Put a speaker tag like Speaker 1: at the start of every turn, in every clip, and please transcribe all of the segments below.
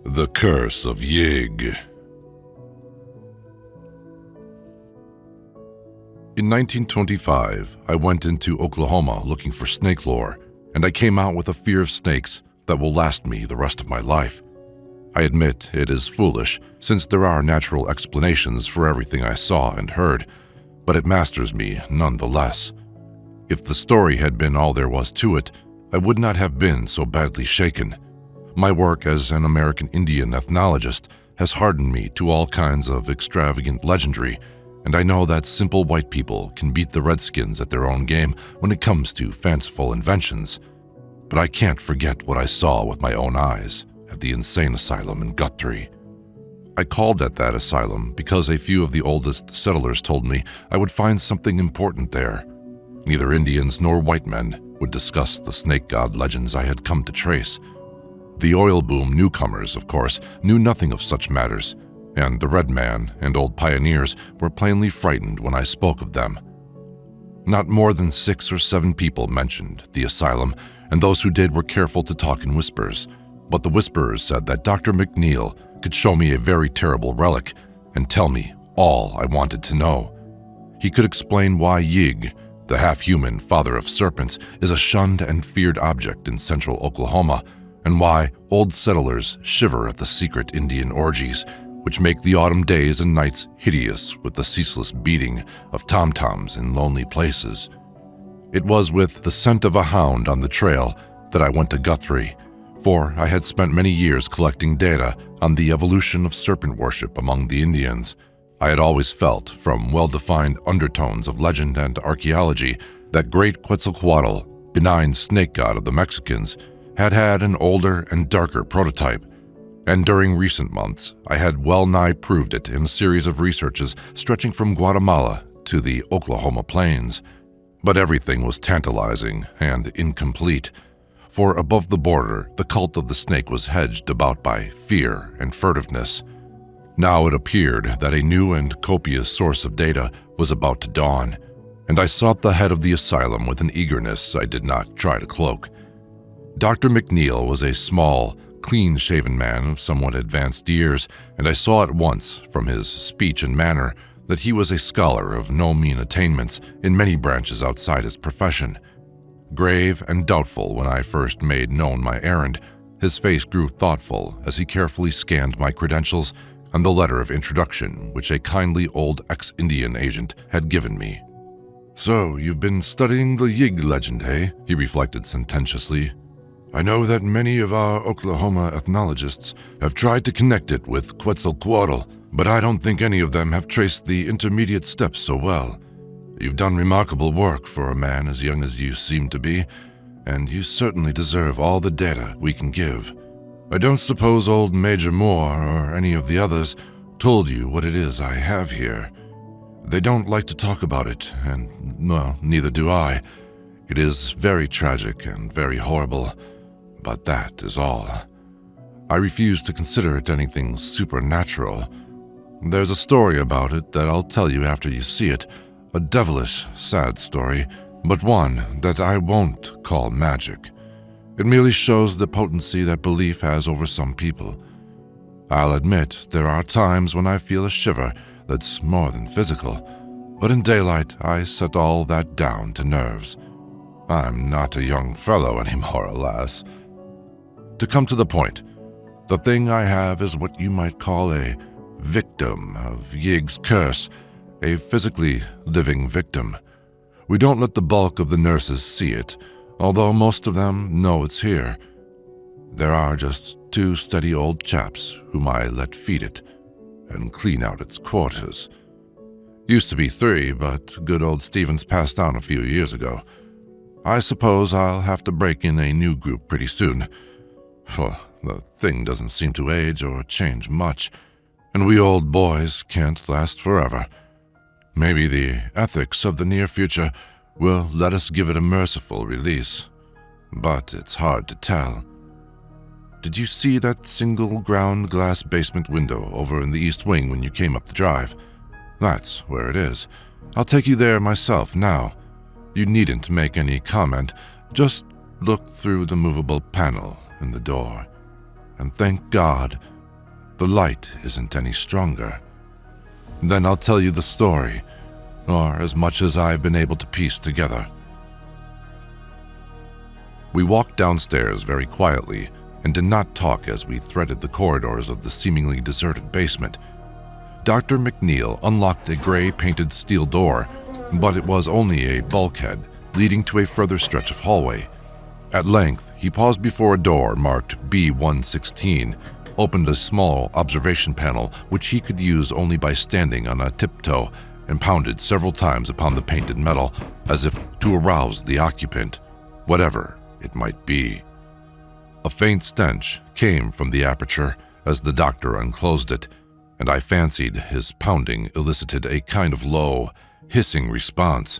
Speaker 1: The Curse of Yig. In 1925, I went into Oklahoma looking for snake lore, and I came out with a fear of snakes that will last me the rest of my life. I admit it is foolish, since there are natural explanations for everything I saw and heard, but it masters me nonetheless. If the story had been all there was to it, I would not have been so badly shaken. My work as an American Indian ethnologist has hardened me to all kinds of extravagant legendry, and I know that simple white people can beat the Redskins at their own game when it comes to fanciful inventions. But I can't forget what I saw with my own eyes at the insane asylum in Guthrie. I called at that asylum because a few of the oldest settlers told me I would find something important there. Neither Indians nor white men would discuss the snake god legends I had come to trace. The oil boom newcomers, of course, knew nothing of such matters, and the red man and old pioneers were plainly frightened when I spoke of them. Not more than 6 or 7 people mentioned the asylum, and those who did were careful to talk in whispers, but the whisperers said that Dr. McNeil could show me a very terrible relic and tell me all I wanted to know. He could explain why Yig, the half-human father of serpents, is a shunned and feared object in central Oklahoma, and why old settlers shiver at the secret Indian orgies, which make the autumn days and nights hideous with the ceaseless beating of tom-toms in lonely places. It was with the scent of a hound on the trail that I went to Guthrie, for I had spent many years collecting data on the evolution of serpent worship among the Indians. I had always felt, from well-defined undertones of legend and archaeology, that great Quetzalcoatl, benign snake god of the Mexicans, had an older and darker prototype, and during recent months I had well-nigh proved it in a series of researches stretching from Guatemala to the Oklahoma plains. But everything was tantalizing and incomplete, for above the border the cult of the snake was hedged about by fear and furtiveness. Now it appeared that a new and copious source of data was about to dawn, and I sought the head of the asylum with an eagerness I did not try to cloak. Dr. McNeil was a small, clean-shaven man of somewhat advanced years, and I saw at once from his speech and manner that he was a scholar of no mean attainments in many branches outside his profession. Grave and doubtful when I first made known my errand, his face grew thoughtful as he carefully scanned my credentials and the letter of introduction which a kindly old ex-Indian agent had given me. "So, you've been studying the Yig legend, eh?" he reflected sententiously. "I know that many of our Oklahoma ethnologists have tried to connect it with Quetzalcoatl, but I don't think any of them have traced the intermediate steps so well. You've done remarkable work for a man as young as you seem to be, and you certainly deserve all the data we can give. I don't suppose old Major Moore or any of the others told you what it is I have here. They don't like to talk about it, and, well, neither do I. It is very tragic and very horrible, but that is all. I refuse to consider it anything supernatural. There's a story about it that I'll tell you after you see it, a devilish, sad story, but one that I won't call magic. It merely shows the potency that belief has over some people. I'll admit there are times when I feel a shiver that's more than physical, but in daylight I set all that down to nerves. I'm not a young fellow anymore, alas. To come to the point, the thing I have is what you might call a victim of Yig's curse, a physically living victim. We don't let the bulk of the nurses see it, although most of them know it's here. There are just 2 steady old chaps whom I let feed it and clean out its quarters. Used to be 3, but good old Stevens passed on a few years ago. I suppose I'll have to break in a new group pretty soon, for the thing doesn't seem to age or change much, and we old boys can't last forever. Maybe the ethics of the near future will let us give it a merciful release, but it's hard to tell. Did you see that single ground glass basement window over in the east wing when you came up the drive? That's where it is. I'll take you there myself now. You needn't make any comment, just look through the movable panel in the door. And thank God, the light isn't any stronger. Then I'll tell you the story, or as much as I've been able to piece together. We walked downstairs very quietly and did not talk as we threaded the corridors of the seemingly deserted basement. Dr. McNeil unlocked a gray-painted steel door, but it was only a bulkhead leading to a further stretch of hallway. At length, he paused before a door marked B116, opened a small observation panel which he could use only by standing on a tiptoe, and pounded several times upon the painted metal as if to arouse the occupant, whatever it might be. A faint stench came from the aperture as the doctor unclosed it, and I fancied his pounding elicited a kind of low, hissing response.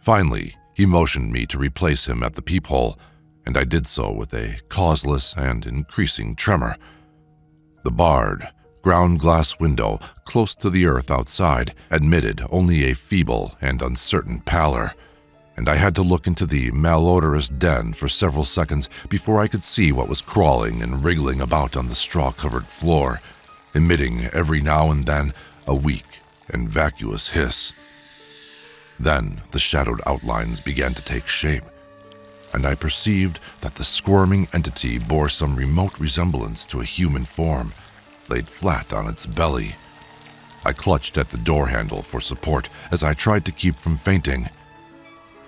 Speaker 1: Finally, he motioned me to replace him at the peephole, and I did so with a causeless and increasing tremor. The barred, ground glass window close to the earth outside admitted only a feeble and uncertain pallor, and I had to look into the malodorous den for several seconds before I could see what was crawling and wriggling about on the straw-covered floor, emitting every now and then a weak and vacuous hiss. Then the shadowed outlines began to take shape, and I perceived that the squirming entity bore some remote resemblance to a human form, laid flat on its belly. I clutched at the door handle for support as I tried to keep from fainting.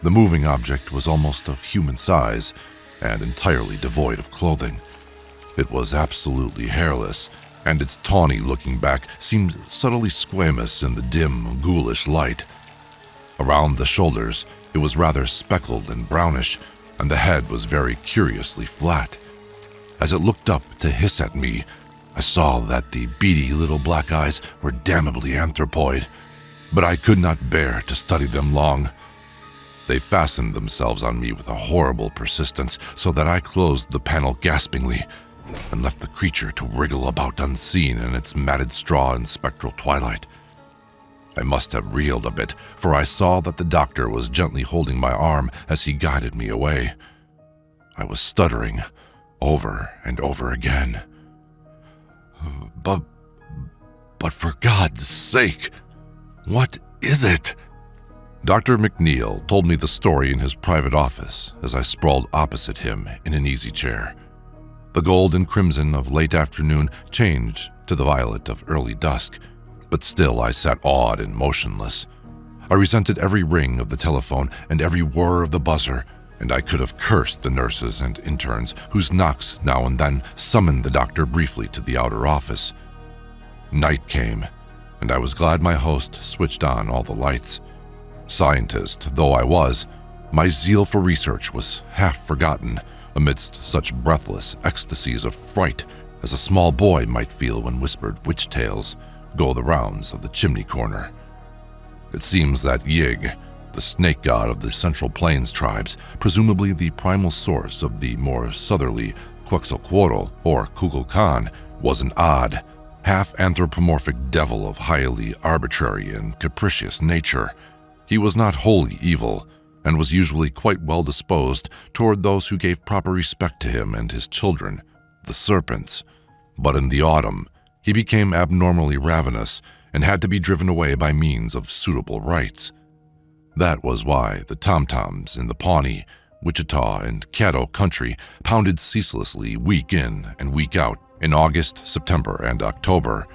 Speaker 1: The moving object was almost of human size and entirely devoid of clothing. It was absolutely hairless, and its tawny-looking back seemed subtly squamous in the dim, ghoulish light. Around the shoulders, it was rather speckled and brownish, and the head was very curiously flat. As it looked up to hiss at me, I saw that the beady little black eyes were damnably anthropoid, but I could not bear to study them long. They fastened themselves on me with a horrible persistence, so that I closed the panel gaspingly and left the creature to wriggle about unseen in its matted straw and spectral twilight. I must have reeled a bit, for I saw that the doctor was gently holding my arm as he guided me away. I was stuttering over and over again. But for God's sake, what is it? Dr. McNeil told me the story in his private office as I sprawled opposite him in an easy chair. The gold and crimson of late afternoon changed to the violet of early dusk, but still I sat awed and motionless. I resented every ring of the telephone and every whir of the buzzer, and I could have cursed the nurses and interns whose knocks now and then summoned the doctor briefly to the outer office. Night came, and I was glad my host switched on all the lights. Scientist though I was, my zeal for research was half forgotten amidst such breathless ecstasies of fright as a small boy might feel when whispered witch tales go the rounds of the chimney corner. It seems that Yig, the snake god of the Central Plains tribes, presumably the primal source of the more southerly Quetzalcoatl or Kukulkan, was an odd, half-anthropomorphic devil of highly arbitrary and capricious nature. He was not wholly evil, and was usually quite well disposed toward those who gave proper respect to him and his children, the serpents. But in the autumn, he became abnormally ravenous and had to be driven away by means of suitable rites. That was why the tom-toms in the Pawnee, Wichita, and Caddo country pounded ceaselessly week in and week out in August, September, and October,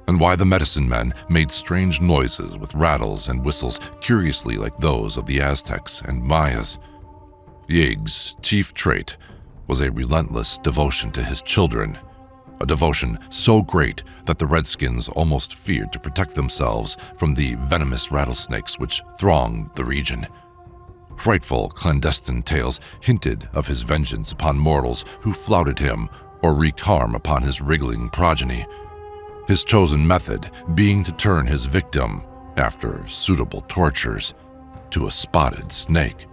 Speaker 1: and why the medicine men made strange noises with rattles and whistles curiously like those of the Aztecs and Mayas. Yig's chief trait was a relentless devotion to his children, a devotion so great that the Redskins almost feared to protect themselves from the venomous rattlesnakes which thronged the region. Frightful clandestine tales hinted of his vengeance upon mortals who flouted him or wreaked harm upon his wriggling progeny, his chosen method being to turn his victim, after suitable tortures, to a spotted snake.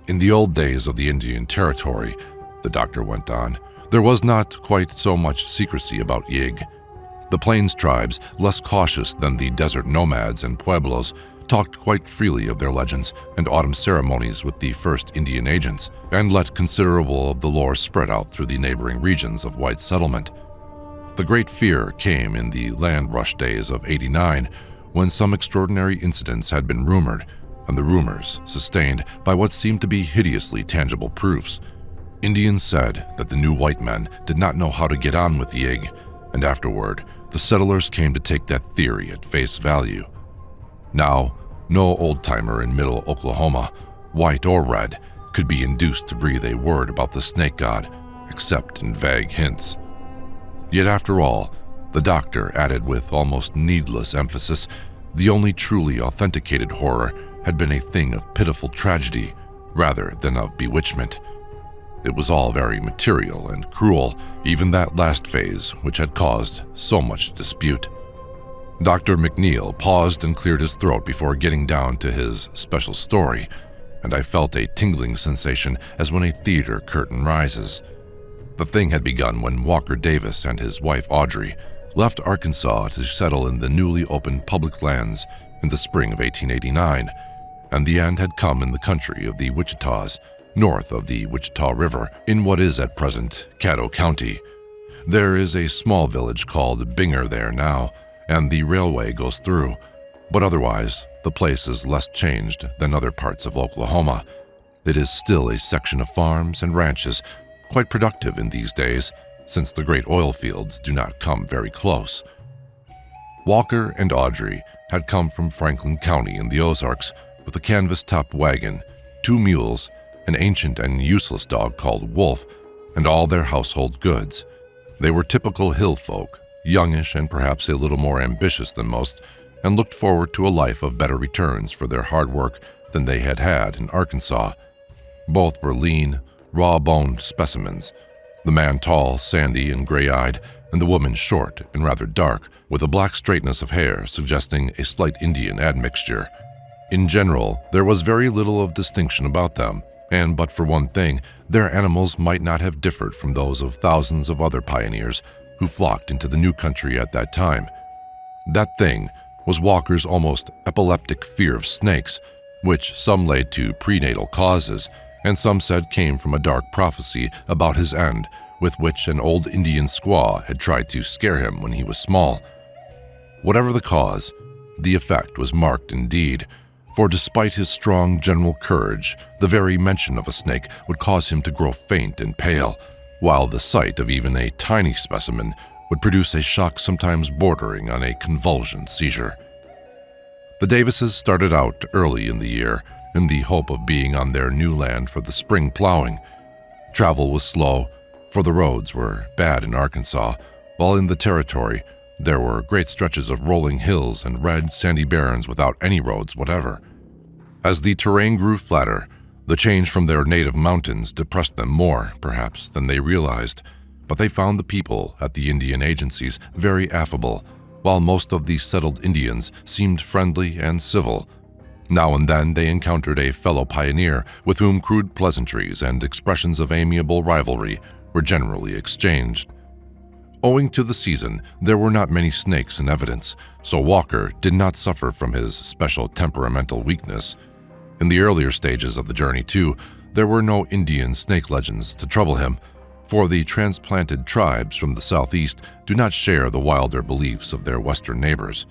Speaker 1: In the old days of the Indian Territory, the doctor went on, there was not quite so much secrecy about Yig. The plains tribes, less cautious than the desert nomads and pueblos, talked quite freely of their legends and autumn ceremonies with the first Indian agents, and let considerable of the lore spread out through the neighboring regions of white settlement. The great fear came in the land rush days of '89, when some extraordinary incidents had been rumored, and the rumors sustained by what seemed to be hideously tangible proofs. Indians said that the new white men did not know how to get on with Yig, and afterward, the settlers came to take that theory at face value. Now, no old-timer in middle Oklahoma, white or red, could be induced to breathe a word about the snake god, except in vague hints. Yet after all, the doctor added with almost needless emphasis, the only truly authenticated horror had been a thing of pitiful tragedy rather than of bewitchment. It was all very material and cruel, even that last phase which had caused so much dispute. Dr. McNeil paused and cleared his throat before getting down to his special story, and I felt a tingling sensation as when a theater curtain rises. The thing had begun when Walker Davis and his wife Audrey left Arkansas to settle in the newly opened public lands in the spring of 1889, and the end had come in the country of the Wichitas, north of the Wichita River, in what is at present Caddo County. There is a small village called Binger there now, and the railway goes through, but otherwise the place is less changed than other parts of Oklahoma. It is still a section of farms and ranches, quite productive in these days, since the great oil fields do not come very close. Walker and Audrey had come from Franklin County in the Ozarks with a canvas-topped wagon, 2 mules, an ancient and useless dog called Wolf, and all their household goods. They were typical hill folk, youngish and perhaps a little more ambitious than most, and looked forward to a life of better returns for their hard work than they had had in Arkansas. Both were lean, raw-boned specimens, the man tall, sandy, and gray-eyed, and the woman short and rather dark, with a black straightness of hair suggesting a slight Indian admixture. In general, there was very little of distinction about them, and but for one thing, their animals might not have differed from those of thousands of other pioneers who flocked into the new country at that time. That thing was Walker's almost epileptic fear of snakes, which some laid to prenatal causes, and some said came from a dark prophecy about his end, with which an old Indian squaw had tried to scare him when he was small. Whatever the cause, the effect was marked indeed, for despite his strong general courage, the very mention of a snake would cause him to grow faint and pale, while the sight of even a tiny specimen would produce a shock sometimes bordering on a convulsion seizure. The Davises started out early in the year in the hope of being on their new land for the spring plowing. Travel was slow, for the roads were bad in Arkansas, while in the territory there were great stretches of rolling hills and red, sandy barrens without any roads whatever. As the terrain grew flatter, the change from their native mountains depressed them more, perhaps, than they realized, but they found the people at the Indian agencies very affable, while most of the settled Indians seemed friendly and civil. Now and then they encountered a fellow pioneer with whom crude pleasantries and expressions of amiable rivalry were generally exchanged. Owing to the season, there were not many snakes in evidence, so Walker did not suffer from his special temperamental weakness. In the earlier stages of the journey, too, there were no Indian snake legends to trouble him, for the transplanted tribes from the southeast do not share the wilder beliefs of their western neighbors.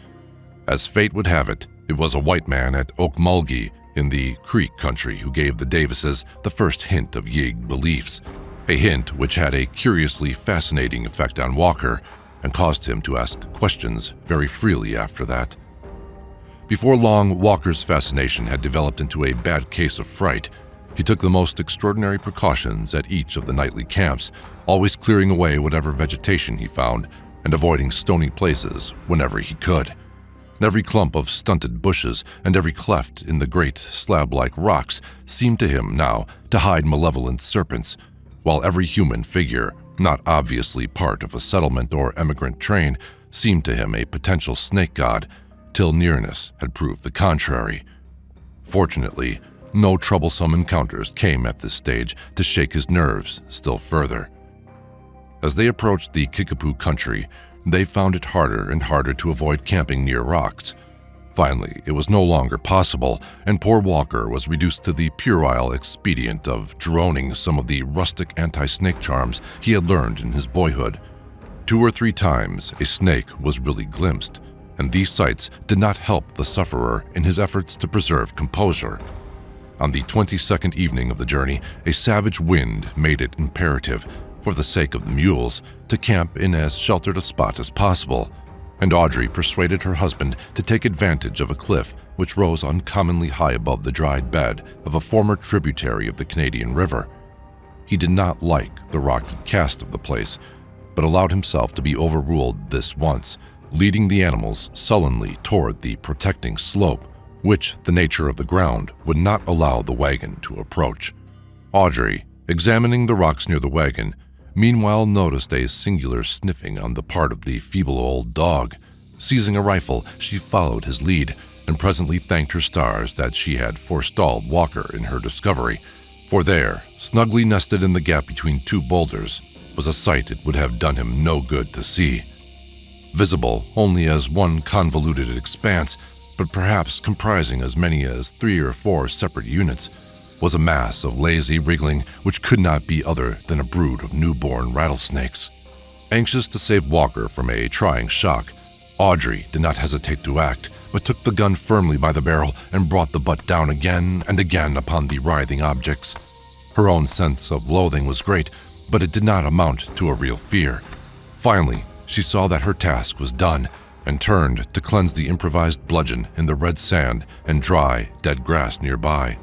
Speaker 1: As fate would have it, it was a white man at Okmulgee in the Creek country who gave the Davises the first hint of Yig beliefs, a hint which had a curiously fascinating effect on Walker, and caused him to ask questions very freely after that. Before long, Walker's fascination had developed into a bad case of fright. He took the most extraordinary precautions at each of the nightly camps, always clearing away whatever vegetation he found and avoiding stony places whenever he could. Every clump of stunted bushes and every cleft in the great slab-like rocks seemed to him now to hide malevolent serpents, while every human figure, not obviously part of a settlement or emigrant train, seemed to him a potential snake god, till nearness had proved the contrary. Fortunately, no troublesome encounters came at this stage to shake his nerves still further. As they approached the Kickapoo country, they found it harder and harder to avoid camping near rocks. Finally, it was no longer possible, and poor Walker was reduced to the puerile expedient of droning some of the rustic anti-snake charms he had learned in his boyhood. 2 or 3 times, a snake was really glimpsed, and these sights did not help the sufferer in his efforts to preserve composure. On the 22nd evening of the journey, a savage wind made it imperative, for the sake of the mules, to camp in as sheltered a spot as possible, and Audrey persuaded her husband to take advantage of a cliff which rose uncommonly high above the dried bed of a former tributary of the Canadian River. He did not like the rocky cast of the place, but allowed himself to be overruled this once, leading the animals sullenly toward the protecting slope, which the nature of the ground would not allow the wagon to approach. Audrey, examining the rocks near the wagon, meanwhile noticed a singular sniffing on the part of the feeble old dog. Seizing a rifle, she followed his lead, and presently thanked her stars that she had forestalled Walker in her discovery, for there, snugly nested in the gap between 2 boulders, was a sight it would have done him no good to see. Visible only as one convoluted expanse, but perhaps comprising as many as 3 or 4 separate units, was a mass of lazy wriggling which could not be other than a brood of newborn rattlesnakes. Anxious to save Walker from a trying shock, Audrey did not hesitate to act, but took the gun firmly by the barrel and brought the butt down again and again upon the writhing objects. Her own sense of loathing was great, but it did not amount to a real fear. Finally, she saw that her task was done, and turned to cleanse the improvised bludgeon in the red sand and dry, dead grass nearby.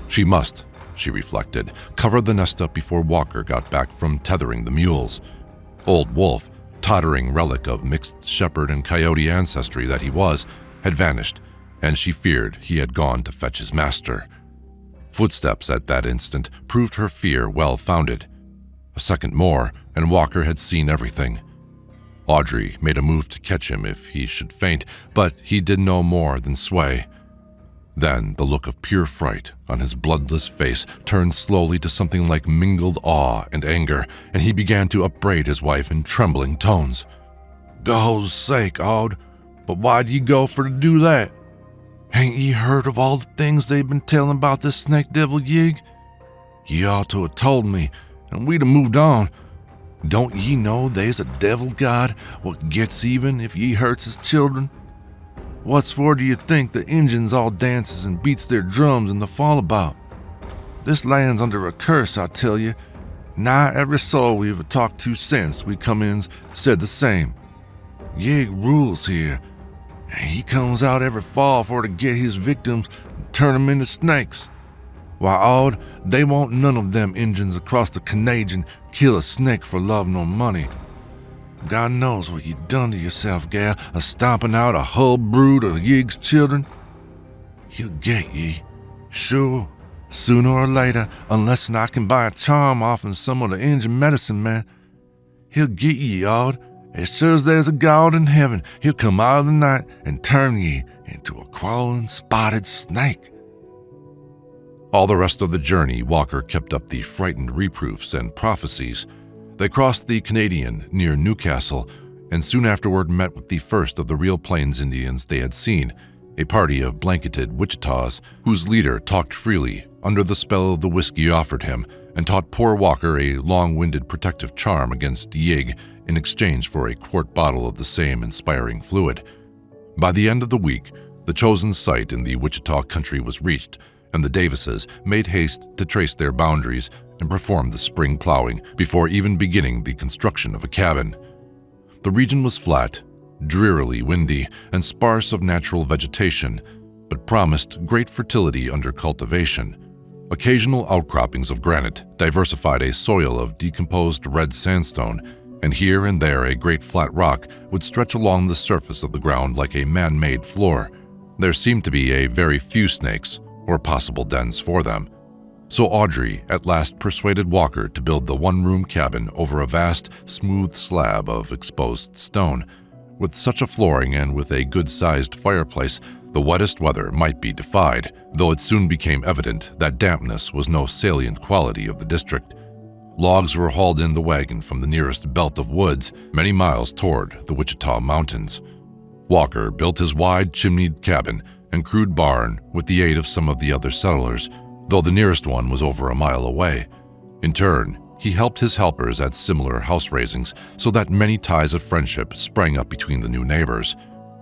Speaker 1: She must, she reflected, cover the nest up before Walker got back from tethering the mules. Old Wolf, tottering relic of mixed shepherd and coyote ancestry that he was, had vanished, and she feared he had gone to fetch his master. Footsteps at that instant proved her fear well-founded. A second more, and Walker had seen everything. Audrey made a move to catch him if he should faint, but he did no more than sway. Then the look of pure fright on his bloodless face turned slowly to something like mingled awe and anger, and he began to upbraid his wife in trembling tones. "Gawd's sake, Aud, but why'd ye go for to do that? Hain't ye heard of all the things they've been telling about this snake devil Yig? Ye ought to have told me, and we'd have moved on. Don't ye know they's a devil god what gets even if ye hurts his children? What's for do you think the Injuns all dances and beats their drums in the fall about? This land's under a curse, I tell you. Nigh every soul we've talked to since we come in's said the same. Yig rules here, and he comes out every fall for to get his victims and turn 'em into snakes. Why, Aud, they won't none of them Injuns across the Canadian kill a snake for love nor money. God knows what you done to yourself, gal, a stomping out a hull brood of Yig's children. He'll get ye, sure, sooner or later, unless I can buy a charm off'n some of the Injun medicine man. He'll get ye, Aud. As sure as there's a God in heaven, he'll come out of the night and turn ye into a crawling, spotted snake." All the rest of the journey, Walker kept up the frightened reproofs and prophecies. They crossed the Canadian near Newcastle, and soon afterward met with the first of the real Plains Indians they had seen, a party of blanketed Wichitas whose leader talked freely under the spell of the whiskey offered him and taught poor Walker a long-winded protective charm against Yig in exchange for a quart bottle of the same inspiring fluid. By the end of the week, the chosen site in the Wichita country was reached, and the Davises made haste to trace their boundaries and perform the spring plowing before even beginning the construction of a cabin. The region was flat, drearily windy, and sparse of natural vegetation, but promised great fertility under cultivation. Occasional outcroppings of granite diversified a soil of decomposed red sandstone, and here and there a great flat rock would stretch along the surface of the ground like a man-made floor. There seemed to be a very few snakes, or possible dens for them. So Audrey at last persuaded Walker to build the one-room cabin over a vast, smooth slab of exposed stone. With such a flooring and with a good-sized fireplace, the wettest weather might be defied, though it soon became evident that dampness was no salient quality of the district. Logs were hauled in the wagon from the nearest belt of woods, many miles toward the Wichita Mountains. Walker built his wide chimneyed cabin and crude barn with the aid of some of the other settlers, though the nearest one was over a mile away. In turn, he helped his helpers at similar house raisings, so that many ties of friendship sprang up between the new neighbors.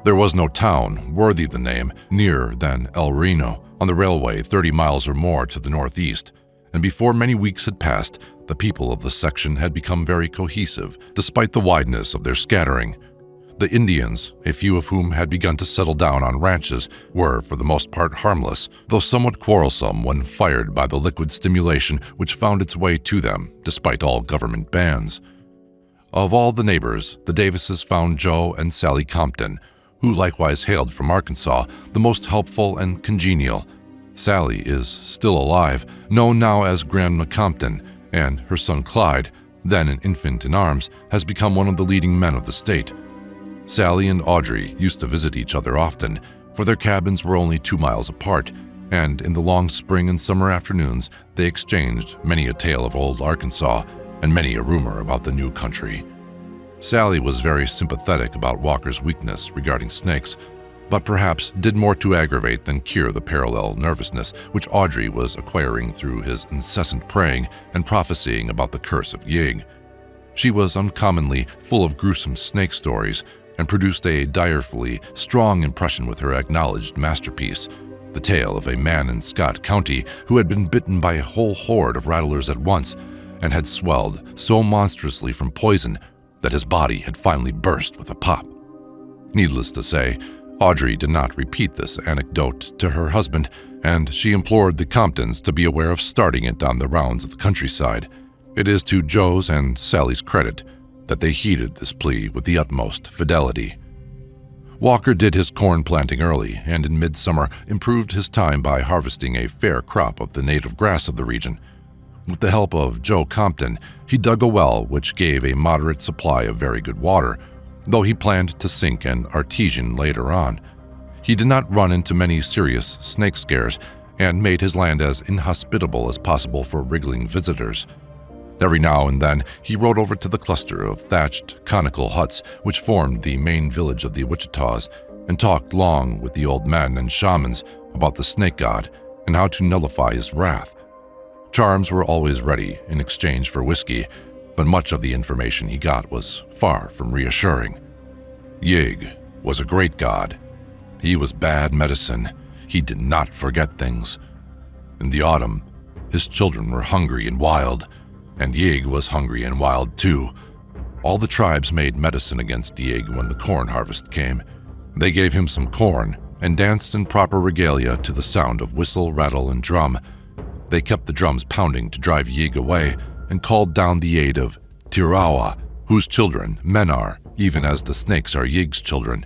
Speaker 1: There was no town, worthy the name, nearer than El Reno, on the railway 30 miles or more to the northeast, and before many weeks had passed, the people of the section had become very cohesive, despite the wideness of their scattering. The Indians, a few of whom had begun to settle down on ranches, were for the most part harmless, though somewhat quarrelsome when fired by the liquid stimulation which found its way to them, despite all government bans. Of all the neighbors, the Davises found Joe and Sally Compton, who likewise hailed from Arkansas, the most helpful and congenial. Sally is still alive, known now as Grandma Compton, and her son Clyde, then an infant in arms, has become one of the leading men of the state. Sally and Audrey used to visit each other often, for their cabins were only 2 miles apart, and in the long spring and summer afternoons they exchanged many a tale of old Arkansas and many a rumor about the new country. Sally was very sympathetic about Walker's weakness regarding snakes, but perhaps did more to aggravate than cure the parallel nervousness which Audrey was acquiring through his incessant praying and prophesying about the curse of Yig. She was uncommonly full of gruesome snake stories, and produced a direfully strong impression with her acknowledged masterpiece, the tale of a man in Scott County who had been bitten by a whole horde of rattlers at once and had swelled so monstrously from poison that his body had finally burst with a pop. Needless to say, Audrey did not repeat this anecdote to her husband, and she implored the Comptons to be aware of starting it on the rounds of the countryside. It is to Joe's and Sally's credit that they heeded this plea with the utmost fidelity. Walker did his corn planting early, and in midsummer improved his time by harvesting a fair crop of the native grass of the region. With the help of Joe Compton, he dug a well which gave a moderate supply of very good water, though he planned to sink an artesian later on. He did not run into many serious snake scares, and made his land as inhospitable as possible for wriggling visitors. Every now and then, he rode over to the cluster of thatched, conical huts which formed the main village of the Wichitas, and talked long with the old men and shamans about the snake god and how to nullify his wrath. Charms were always ready in exchange for whiskey, but much of the information he got was far from reassuring. Yig was a great god. He was bad medicine. He did not forget things. In the autumn, his children were hungry and wild, and Yig was hungry and wild too. All the tribes made medicine against Yig when the corn harvest came. They gave him some corn and danced in proper regalia to the sound of whistle, rattle, and drum. They kept the drums pounding to drive Yig away and called down the aid of Tirawa, whose children men are, even as the snakes are Yig's children.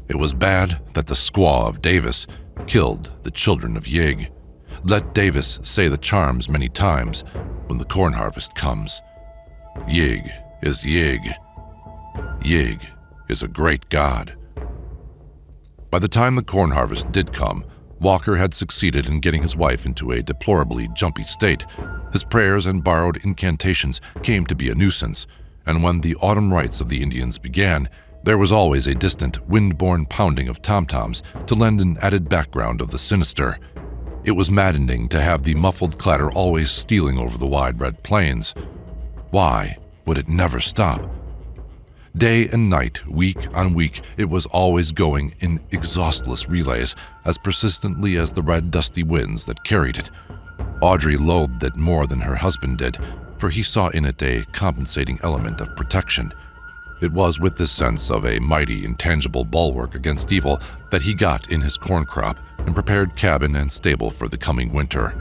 Speaker 1: It was bad that the squaw of Davis killed the children of Yig. Let Davis say the charms many times when the corn harvest comes. Yig is Yig. Yig is a great god. By the time the corn harvest did come, Walker had succeeded in getting his wife into a deplorably jumpy state. His prayers and borrowed incantations came to be a nuisance, and when the autumn rites of the Indians began, there was always a distant, wind-borne pounding of tom-toms to lend an added background of the sinister. It was maddening to have the muffled clatter always stealing over the wide red plains. Why would it never stop? Day and night, week on week, it was always going in exhaustless relays, as persistently as the red, dusty winds that carried it. Audrey loathed it more than her husband did, for he saw in it a compensating element of protection. It was with this sense of a mighty, intangible bulwark against evil that he got in his corn crop and prepared cabin and stable for the coming winter.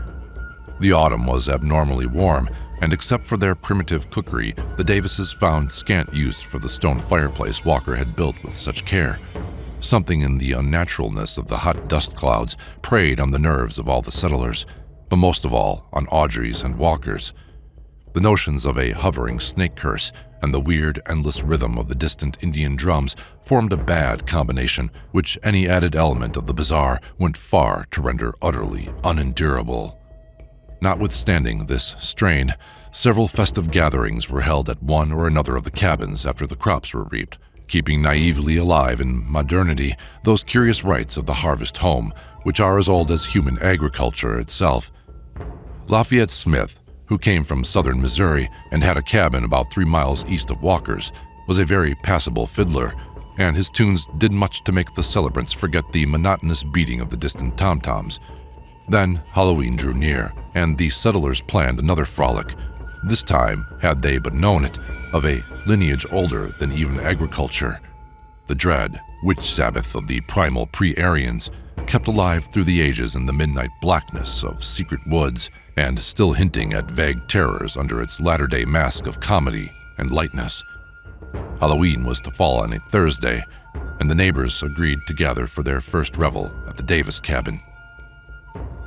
Speaker 1: The autumn was abnormally warm, and except for their primitive cookery, the Davises found scant use for the stone fireplace Walker had built with such care. Something in the unnaturalness of the hot dust clouds preyed on the nerves of all the settlers, but most of all on Audrey's and Walker's. The notions of a hovering snake curse and the weird, endless rhythm of the distant Indian drums formed a bad combination, which any added element of the bizarre went far to render utterly unendurable. Notwithstanding this strain, several festive gatherings were held at one or another of the cabins after the crops were reaped, keeping naively alive in modernity those curious rites of the harvest home, which are as old as human agriculture itself. Lafayette Smith, who came from southern Missouri and had a cabin about 3 miles east of Walker's, was a very passable fiddler, and his tunes did much to make the celebrants forget the monotonous beating of the distant tom-toms. Then Halloween drew near, and the settlers planned another frolic, this time, had they but known it, of a lineage older than even agriculture. The dread witch Sabbath of the primal pre-Aryans, kept alive through the ages in the midnight blackness of secret woods, and still hinting at vague terrors under its latter-day mask of comedy and lightness. Halloween was to fall on a Thursday, and the neighbors agreed to gather for their first revel at the Davis cabin.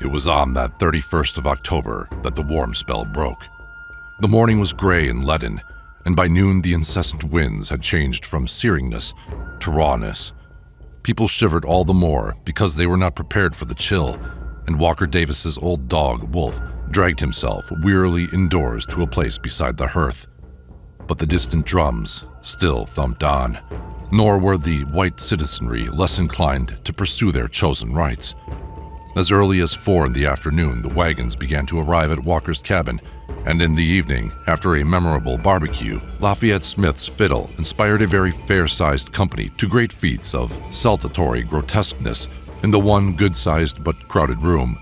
Speaker 1: It was on that 31st of October that the warm spell broke. The morning was gray and leaden, and by noon the incessant winds had changed from searingness to rawness. People shivered all the more because they were not prepared for the chill, and Walker Davis's old dog, Wolf, dragged himself wearily indoors to a place beside the hearth. But the distant drums still thumped on, nor were the white citizenry less inclined to pursue their chosen rites. As early as 4 in the afternoon, the wagons began to arrive at Walker's cabin, and in the evening, after a memorable barbecue, Lafayette Smith's fiddle inspired a very fair-sized company to great feats of saltatory grotesqueness in the one good-sized but crowded room.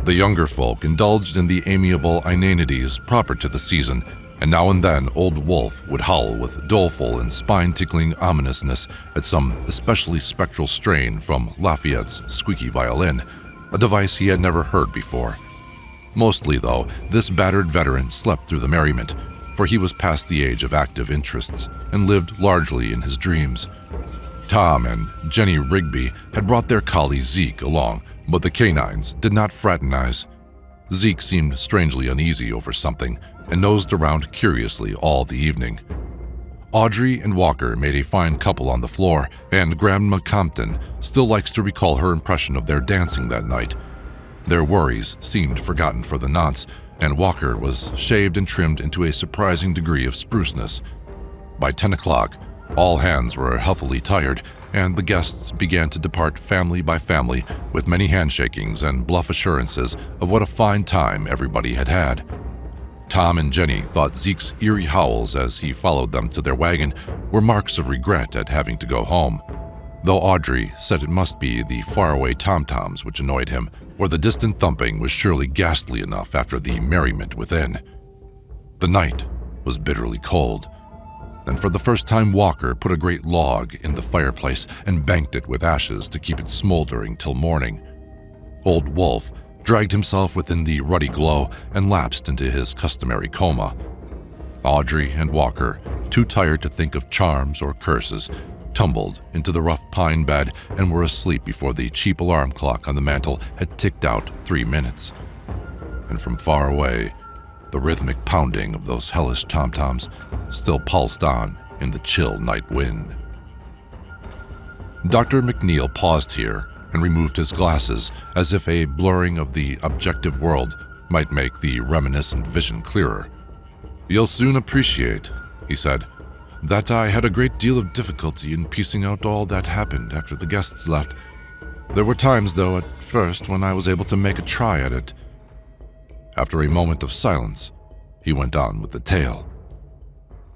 Speaker 1: The younger folk indulged in the amiable inanities proper to the season, and now and then old Wolf would howl with doleful and spine-tickling ominousness at some especially spectral strain from Lafayette's squeaky violin, a device he had never heard before. Mostly, though, this battered veteran slept through the merriment, for he was past the age of active interests and lived largely in his dreams. Tom and Jenny Rigby had brought their collie Zeke along, but the canines did not fraternize. Zeke seemed strangely uneasy over something and nosed around curiously all the evening. Audrey and Walker made a fine couple on the floor, and Grandma Compton still likes to recall her impression of their dancing that night. Their worries seemed forgotten for the nonce, and Walker was shaved and trimmed into a surprising degree of spruceness. By 10 o'clock, all hands were healthily tired, and the guests began to depart family by family with many handshakings and bluff assurances of what a fine time everybody had had. Tom and Jenny thought Zeke's eerie howls as he followed them to their wagon were marks of regret at having to go home, though Audrey said it must be the faraway tom-toms which annoyed him, for the distant thumping was surely ghastly enough after the merriment within. The night was bitterly cold, and for the first time Walker put a great log in the fireplace and banked it with ashes to keep it smoldering till morning. Old Wolf dragged himself within the ruddy glow and lapsed into his customary coma. Audrey and Walker, too tired to think of charms or curses, tumbled into the rough pine bed and were asleep before the cheap alarm clock on the mantel had ticked out 3 minutes. And from far away, the rhythmic pounding of those hellish tom-toms still pulsed on in the chill night wind. Dr. McNeil paused here and removed his glasses, as if a blurring of the objective world might make the reminiscent vision clearer. "You'll soon appreciate," he said, "that I had a great deal of difficulty in piecing out all that happened after the guests left. There were times, though, at first, when I was able to make a try at it." After a moment of silence, he went on with the tale.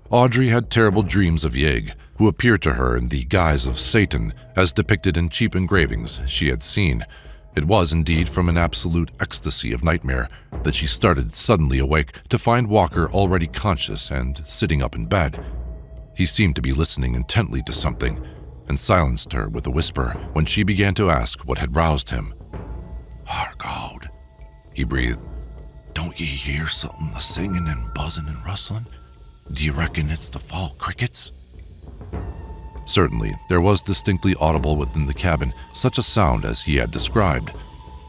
Speaker 1: Audrey had terrible dreams of Yeg, who appeared to her in the guise of Satan, as depicted in cheap engravings she had seen. It was indeed from an absolute ecstasy of nightmare that she started suddenly awake to find Walker already conscious and sitting up in bed. He seemed to be listening intently to something and silenced her with a whisper when she began to ask what had roused him.
Speaker 2: "Hark, he breathed. "Don't ye hear something a-singing and buzzing and rustling? Do you reckon it's the fall crickets?"
Speaker 1: Certainly, there was distinctly audible within the cabin such a sound as he had described.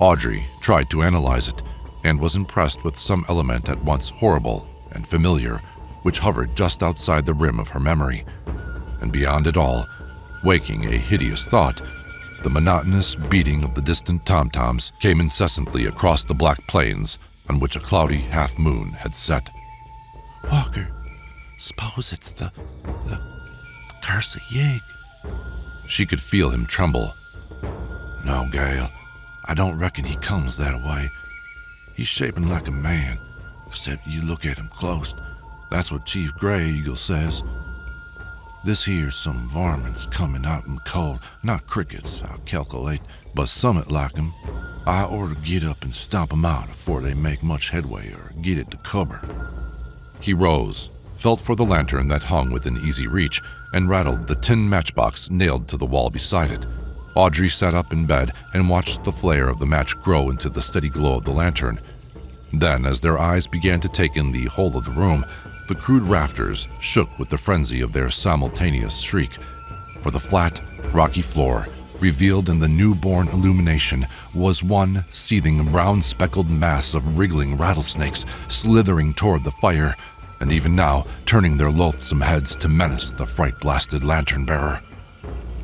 Speaker 1: Audrey tried to analyze it and was impressed with some element at once horrible and familiar, which hovered just outside the rim of her memory. And beyond it all, waking a hideous thought, the monotonous beating of the distant tom-toms came incessantly across the black plains on which a cloudy half-moon had set.
Speaker 2: "Walker, suppose it's the curse of Yig."
Speaker 1: She could feel him tremble.
Speaker 2: "No, gal, I don't reckon he comes that way. He's shaping like a man, except you look at him close. That's what Chief Gray Eagle says. This here's some varmints coming out in the cold, not crickets, I calculate, but summit like 'em. I oughter get up and stomp 'em out afore they make much headway or get it to cover."
Speaker 1: He rose, felt for the lantern that hung within easy reach, and rattled the tin matchbox nailed to the wall beside it. Audrey sat up in bed and watched the flare of the match grow into the steady glow of the lantern. Then, as their eyes began to take in the whole of the room, the crude rafters shook with the frenzy of their simultaneous shriek, for the flat, rocky floor, revealed in the newborn illumination, was one seething, round-speckled mass of wriggling rattlesnakes slithering toward the fire, and even now turning their loathsome heads to menace the fright-blasted lantern-bearer.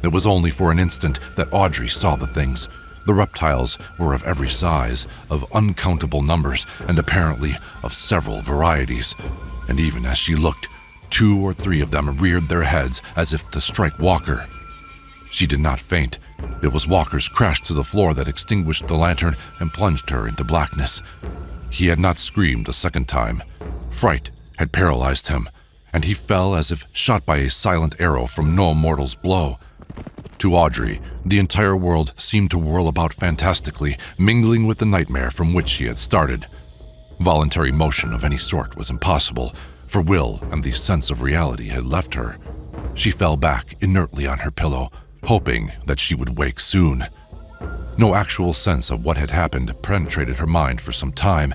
Speaker 1: It was only for an instant that Audrey saw the things. The reptiles were of every size, of uncountable numbers, and apparently of several varieties. And even as she looked, 2 or 3 of them reared their heads as if to strike Walker. She did not faint. It was Walker's crash to the floor that extinguished the lantern and plunged her into blackness. He had not screamed a second time. Fright had paralyzed him, and he fell as if shot by a silent arrow from no mortal's blow. To Audrey, the entire world seemed to whirl about fantastically, mingling with the nightmare from which she had started. Voluntary motion of any sort was impossible, for will and the sense of reality had left her. She fell back inertly on her pillow, hoping that she would wake soon. No actual sense of what had happened penetrated her mind for some time.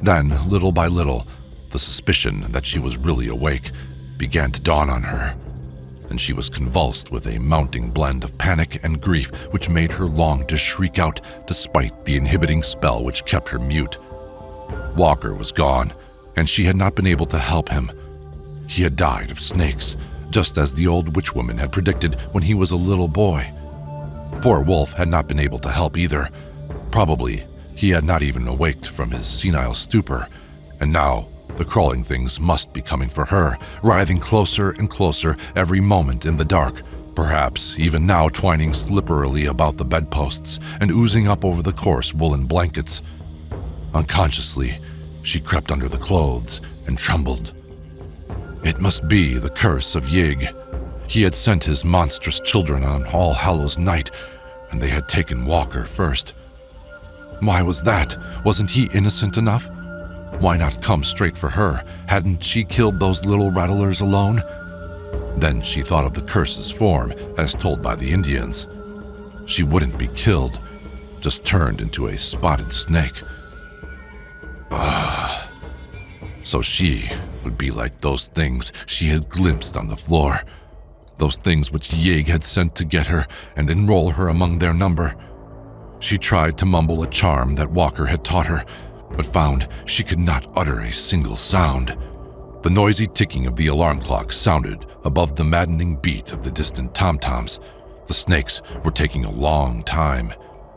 Speaker 1: Then, little by little, the suspicion that she was really awake began to dawn on her, and she was convulsed with a mounting blend of panic and grief which made her long to shriek out despite the inhibiting spell which kept her mute. Walker was gone, and she had not been able to help him. He had died of snakes, just as the old witchwoman had predicted when he was a little boy. Poor Wolf had not been able to help either. Probably he had not even awaked from his senile stupor, and now the crawling things must be coming for her, writhing closer and closer every moment in the dark, perhaps even now twining slipperily about the bedposts and oozing up over the coarse woolen blankets. Unconsciously, she crept under the clothes and trembled. It must be the curse of Yig. He had sent his monstrous children on All Hallows Night, and they had taken Walker first. Why was that? Wasn't he innocent enough? Why not come straight for her? Hadn't she killed those little rattlers alone? Then she thought of the curse's form, as told by the Indians. She wouldn't be killed, just turned into a spotted snake. So she would be like those things she had glimpsed on the floor. Those things which Yig had sent to get her and enroll her among their number. She tried to mumble a charm that Walker had taught her, but found she could not utter a single sound. The noisy ticking of the alarm clock sounded above the maddening beat of the distant tom-toms. The snakes were taking a long time.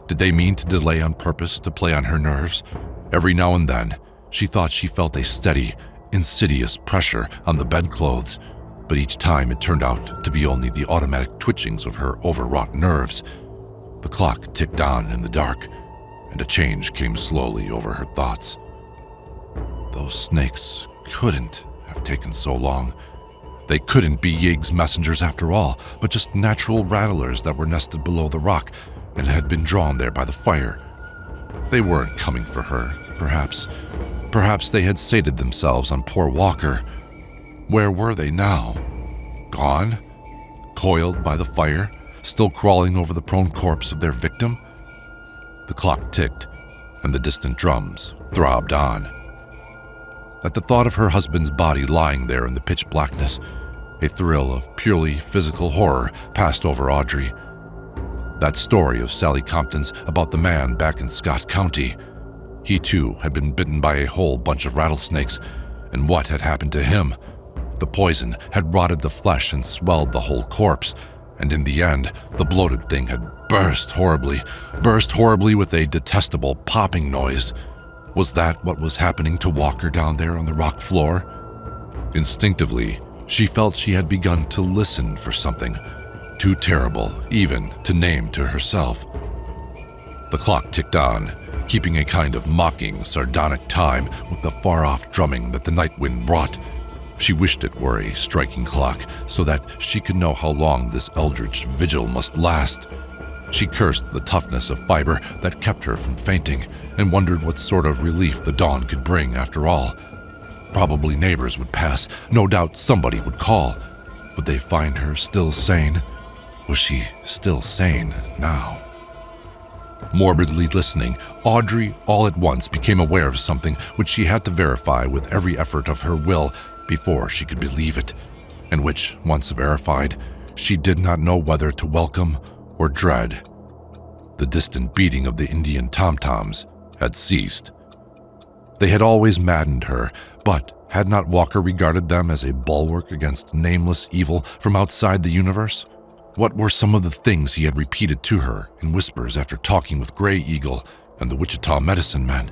Speaker 1: Did they mean to delay on purpose to play on her nerves? Every now and then, she thought she felt a steady, insidious pressure on the bedclothes, but each time it turned out to be only the automatic twitchings of her overwrought nerves. The clock ticked on in the dark, and a change came slowly over her thoughts. Those snakes couldn't have taken so long. They couldn't be Yig's messengers after all, but just natural rattlers that were nested below the rock and had been drawn there by the fire. They weren't coming for her, perhaps. Perhaps they had sated themselves on poor Walker. Where were they now? gone? Coiled by the fire, still crawling over the prone corpse of their victim? The clock ticked, and the distant drums throbbed on. At the thought of her husband's body lying there in the pitch blackness, a thrill of purely physical horror passed over Audrey. That story of Sally Compton's about the man back in Scott County. He too had been bitten by a whole bunch of rattlesnakes, and what had happened to him? The poison had rotted the flesh and swelled the whole corpse, and in the end, the bloated thing had burst horribly with a detestable popping noise. Was that what was happening to Walker down there on the rock floor? Instinctively, she felt she had begun to listen for something, too terrible even to name to herself. The clock ticked on, keeping a kind of mocking, sardonic time with the far-off drumming that the night wind brought. She wished it were a striking clock so that she could know how long this eldritch vigil must last. She cursed the toughness of fiber that kept her from fainting and wondered what sort of relief the dawn could bring after all. Probably neighbors would pass. No doubt somebody would call. Would they find her still sane? Was she still sane now? Morbidly listening, Audrey all at once became aware of something which she had to verify with every effort of her will before she could believe it, and which, once verified, she did not know whether to welcome or dread. The distant beating of the Indian tom-toms had ceased. They had always maddened her, but had not Walker regarded them as a bulwark against nameless evil from outside the universe? What were some of the things he had repeated to her in whispers after talking with Gray Eagle and the Wichita medicine men?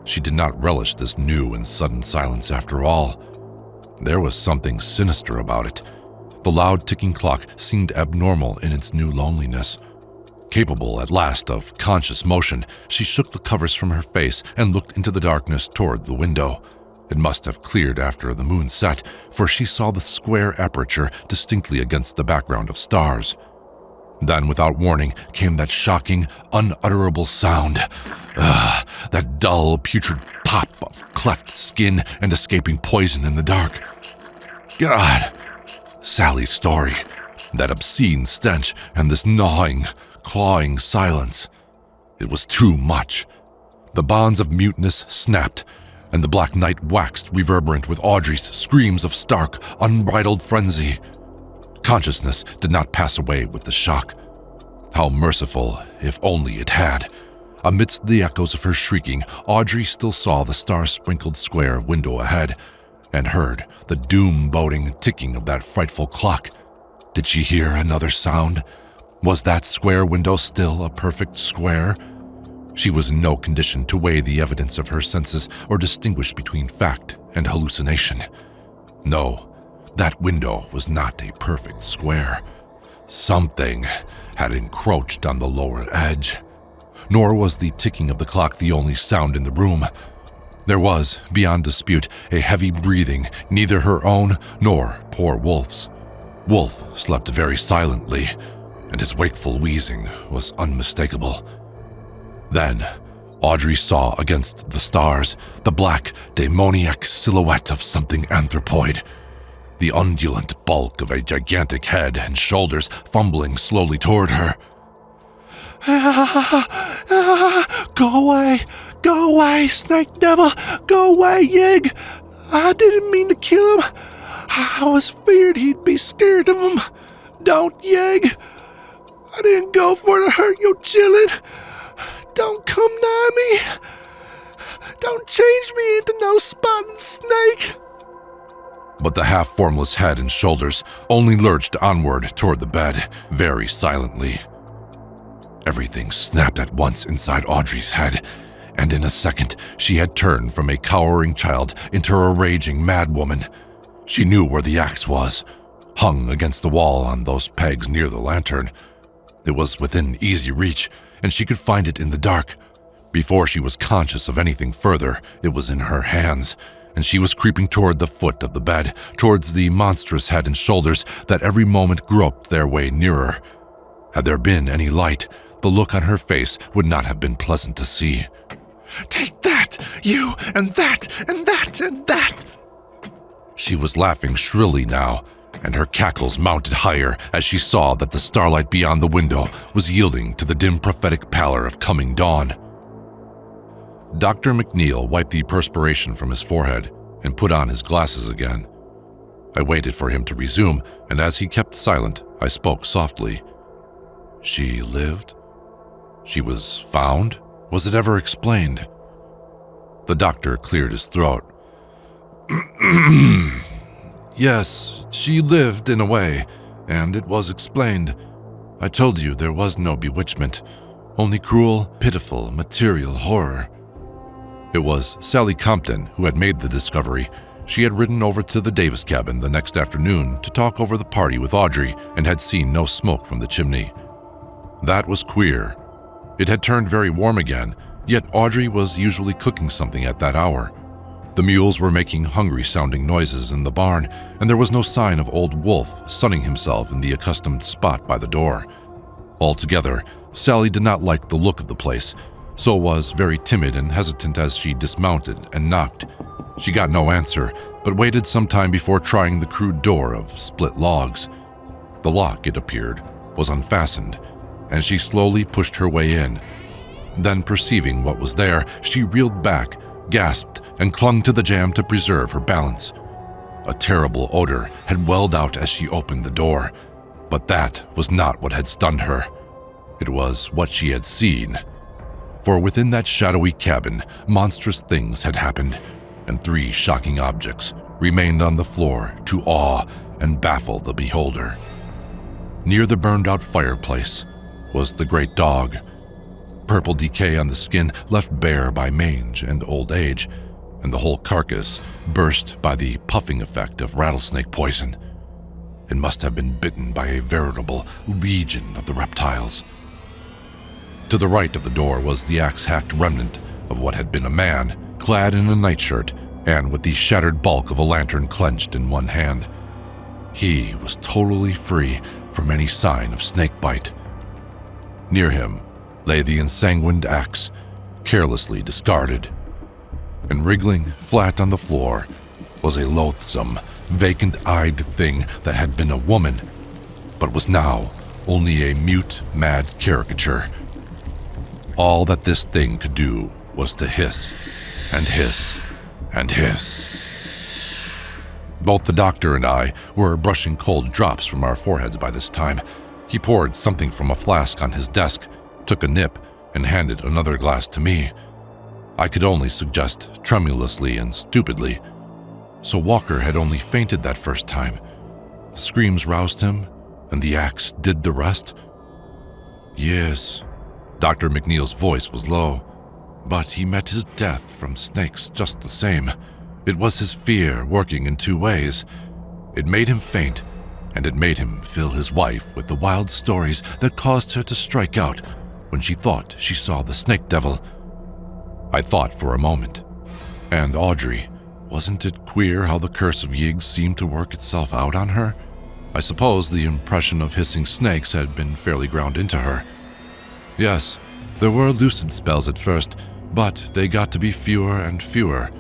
Speaker 1: She did not relish this new and sudden silence after all. There was something sinister about it. The loud ticking clock seemed abnormal in its new loneliness. Capable at last of conscious motion, she shook the covers from her face and looked into the darkness toward the window. It must have cleared after the moon set, for she saw the square aperture distinctly against the background of stars. Then, without warning, came that shocking, unutterable sound. That dull, putrid pop of cleft skin and escaping poison in the dark. God! Sally's story. That obscene stench and this gnawing, clawing silence. It was too much. The bonds of muteness snapped, and the black night waxed reverberant with Audrey's screams of stark, unbridled frenzy. Consciousness did not pass away with the shock. How merciful, if only it had. Amidst the echoes of her shrieking, Audrey still saw the star-sprinkled square window ahead, and heard the doom-boding ticking of that frightful clock. Did she hear another sound? Was that square window still a perfect square? She was in no condition to weigh the evidence of her senses or distinguish between fact and hallucination. No, that window was not a perfect square. Something had encroached on the lower edge. Nor was the ticking of the clock the only sound in the room. There was, beyond dispute, a heavy breathing, neither her own nor poor Wolf's. Wolf slept very silently, and his wakeful wheezing was unmistakable. Then, Audrey saw against the stars the black, demoniac silhouette of something anthropoid, the undulant bulk of a gigantic head and shoulders fumbling slowly toward her. Go away, snake devil, go away, Yig. I didn't mean to kill him. I was feared he'd be scared of him. Don't, Yig. I didn't go for to hurt your chillin'. Don't come nigh me. Don't change me into no spotted snake. But the half-formless head and shoulders only lurched onward toward the bed, very silently. Everything snapped at once inside Audrey's head, and in a second she had turned from a cowering child into a raging madwoman. She knew where the axe was, hung against the wall on those pegs near the lantern. It was within easy reach, and she could find it in the dark. Before she was conscious of anything further, it was in her hands, and she was creeping toward the foot of the bed, towards the monstrous head and shoulders that every moment groped their way nearer. Had there been any light, the look on her face would not have been pleasant to see. "Take that, you, and that, and that, and that!" She was laughing shrilly now, and her cackles mounted higher as she saw that the starlight beyond the window was yielding to the dim prophetic pallor of coming dawn. Dr. McNeil wiped the perspiration from his forehead and put on his glasses again. I waited for him to resume, and as he kept silent, I spoke softly. She lived? She was found? Was it ever explained? The doctor cleared his throat. Yes, she lived in a way, and it was explained. I told you there was no bewitchment, only cruel, pitiful, material horror. It was Sally Compton who had made the discovery. She had ridden over to the Davis cabin the next afternoon to talk over the party with Audrey and had seen no smoke from the chimney. That was queer. It had turned very warm again, yet Audrey was usually cooking something at that hour. The mules were making hungry-sounding noises in the barn, and there was no sign of old Wolf sunning himself in the accustomed spot by the door. Altogether, Sally did not like the look of the place, so was very timid and hesitant as she dismounted and knocked. She got no answer, but waited some time before trying the crude door of split logs. The lock, it appeared, was unfastened, and she slowly pushed her way in. Then, perceiving what was there, she reeled back, gasped, and clung to the jamb to preserve her balance. A terrible odor had welled out as she opened the door, but that was not what had stunned her. It was what she had seen. For within that shadowy cabin, monstrous things had happened, and 3 shocking objects remained on the floor to awe and baffle the beholder. Near the burned-out fireplace was the great dog. Purple decay on the skin left bare by mange and old age, and the whole carcass burst by the puffing effect of rattlesnake poison. It must have been bitten by a veritable legion of the reptiles. To the right of the door was the axe-hacked remnant of what had been a man, clad in a nightshirt and with the shattered bulk of a lantern clenched in one hand. He was totally free from any sign of snake bite. Near him lay the ensanguined axe, carelessly discarded. And wriggling flat on the floor was a loathsome, vacant-eyed thing that had been a woman, but was now only a mute, mad caricature. All that this thing could do was to hiss, and hiss, and hiss. Both the doctor and I were brushing cold drops from our foreheads by this time. He poured something from a flask on his desk, took a nip, and handed another glass to me. I could only suggest tremulously and stupidly. So Walker had only fainted that first time. The screams roused him, and the axe did the rest? Yes. Dr. McNeil's voice was low, but he met his death from snakes just the same. It was his fear working in 2 ways. It made him faint, and it made him fill his wife with the wild stories that caused her to strike out when she thought she saw the snake devil. I thought for a moment. And Audrey, wasn't it queer how the curse of Yiggs seemed to work itself out on her? I suppose the impression of hissing snakes had been fairly ground into her. Yes, there were lucid spells at first, but they got to be fewer and fewer.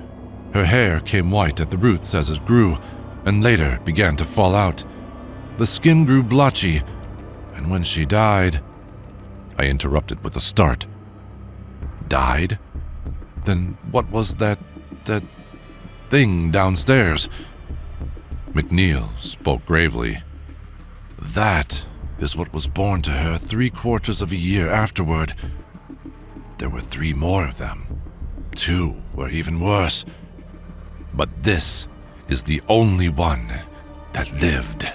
Speaker 1: Her hair came white at the roots as it grew, and later began to fall out. The skin grew blotchy, and when she died... I interrupted with a start. Died? Then what was that thing downstairs? McNeil spoke gravely. That is what was born to her 3/4 of a year afterward. There were 3 more of them. 2 were even worse. But this is the only one that lived.